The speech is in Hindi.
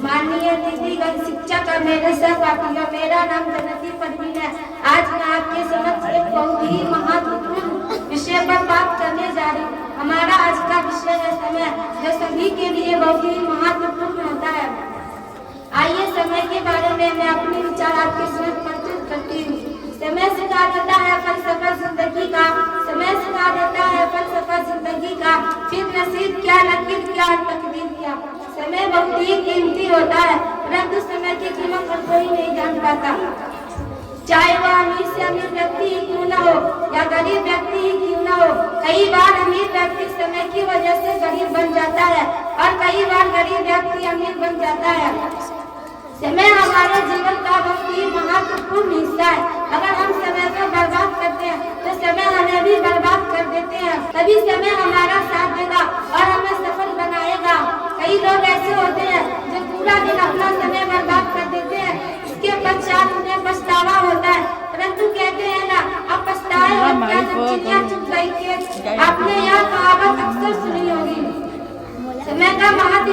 माननीय दीदीगण, शिक्षक और मेरे सहपाठियों, मेरा नाम जन्नती परवीन है। आज मैं आपके समक्ष एक बहुत ही महत्वपूर्ण विषय पर बात करने जा रही हूँ। हमारा आज का विषय है समय, जो सभी के लिए बहुत ही महत्वपूर्ण होता है। आइए समय के बारे में मैं अपने विचार आपके साथ प्रस्तुत करती हूँ। समय सिखा देता है फलसफा जिंदगी का, समय सिखा देता है फलसफा जिंदगी का, फिर नसीब क्या लकीर क्या तकदीर क्या। समय बहुत ही कीमती होता है, परंतु समय की कीमत हर कोई नहीं जान पाता। चाहे वह अमीर से अमीर व्यक्ति ही क्यों न हो या गरीब व्यक्ति ही क्यों न हो, कई बार अमीर व्यक्ति समय की वजह से गरीब बन जाता है और कई बार गरीब व्यक्ति अमीर बन जाता है। समय हमारे जीवन का बहुत ही महत्वपूर्ण हिस्सा है। अगर हम समय को बर्बाद करते हैं तो समय हमें भी बर्बाद कर देते हैं। तभी समय हमारा साथ देगा और हमें सफल बनाएगा। कई लोग ऐसे होते हैं जो पूरा दिन अपना समय बर्बाद कर देते हैं, इसके पश्चात उन्हें पछतावा होता है, परंतु कहते हैं ना, अब पछताए हो क्या जब चिड़िया चुग गई थी। आपने यह कहावत अक्सर सुनी होगी। समय का महत्व